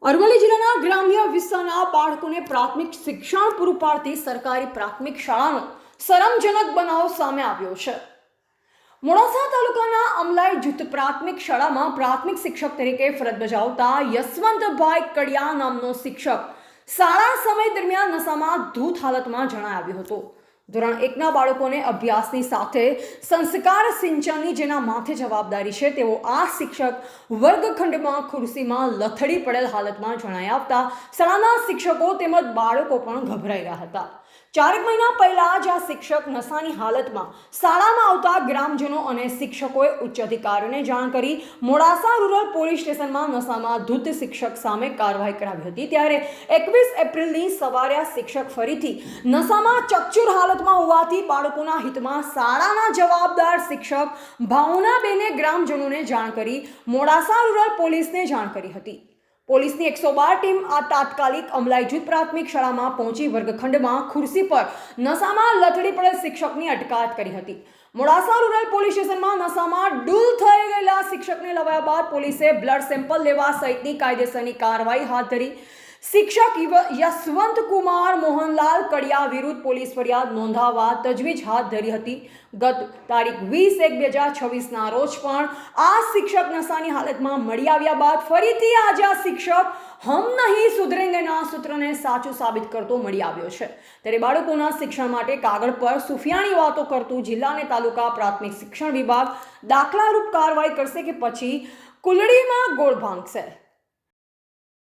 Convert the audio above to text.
અરવલ્લી જિલ્લાના ગ્રામ્ય વિસ્તારના બાળકોને પ્રાથમિક શિક્ષણ પૂરું પાડતી સરકારી પ્રાથમિક શાળાનો શરમજનક બનાવ સામે આવ્યો છે। મોડાસા તાલુકાના અમલાઈ જૂથ પ્રાથમિક શાળામાં પ્રાથમિક શિક્ષક તરીકે ફરજ બજાવતા યશવંતભાઈ કડિયા નામનો શિક્ષક શાળા સમય દરમિયાન નશામાં ધૂત હાલતમાં જણાઈ આવ્યો હતો। ધોરણ 1ના બાળકોને અભ્યાસની સાથે સંસ્કાર સિંચનની જેના માથે જવાબદારી છે તેવો આ શિક્ષક વર્ગખંડમાં ખુરશીમાં લથડી પડેલ હાલતમાં જણાઈ આવતા શાળાના શિક્ષકો તેમજ બાળકો પણ ગભરાઈ ગયા હતા। 4 મહિના પહેલા જ આ શિક્ષક નશાની હાલતમાં શાળામાં આવતા ગ્રામજનો અને શિક્ષકોએ ઉચ્ચ અધિકારીઓને જાણ કરી મોડાસા રૂરલ પોલીસ સ્ટેશનમાં નશામાં ધૂત શિક્ષક સામે કાર્યવાહી કરાવી હતી। ત્યારે 21 એપ્રિલની સવારે આ શિક્ષક ફરીથી નશામાં ચકચૂર હાલતમાં હોવાથી બાળકોના હિતમાં શાળાના જવાબદાર શિક્ષક ભાવનાબેને ગ્રામજનોને જાણ કરી મોડાસા રૂરલ પોલીસને જાણ કરી હતી। પોલીસની 112 ટીમ આ તાત્કાલિક અમલાઈ જૂથ પ્રાથમિક શાળામાં પહોંચી વર્ગખંડમાં ખુરશી પર નશામાં લથડી પડેલ શિક્ષકની અટકાયત કરી હતી। મોડાસા રૂરલ પોલીસ સ્ટેશનમાં નશામાં ડૂલ થઈ ગયેલા શિક્ષકને લવાયા બાદ પોલીસે બ્લડ સેમ્પલ લેવા સહિતની કાયદેસરની કાર્યવાહી હાથ ધરી। શિક્ષક યશવંત કુમાર મોહનલાલ કડિયા વિરુદ્ધ પોલીસ ફરિયાદ નોંધાવવા તજવીજ હાથ ધરી હતી। ગત તારીખ 20/1/2026ના રોજ પણ આ શિક્ષક નશાની હાલતમાં મળી આવ્યા બાદ ફરીથી આજે આ શિક્ષક હમ નહીં સુધરેંગેના સૂત્રને સાચું સાબિત કરતો મળી આવ્યો છે। ત્યારે બાળકોના શિક્ષણ માટે કાગળ પર સુફિયાણી વાતો કરતું જિલ્લા અને તાલુકા પ્રાથમિક શિક્ષણ વિભાગ દાખલારૂપ કાર્યવાહી કરશે કે પછી કુલડીમાં ગોળ ભાંગશે।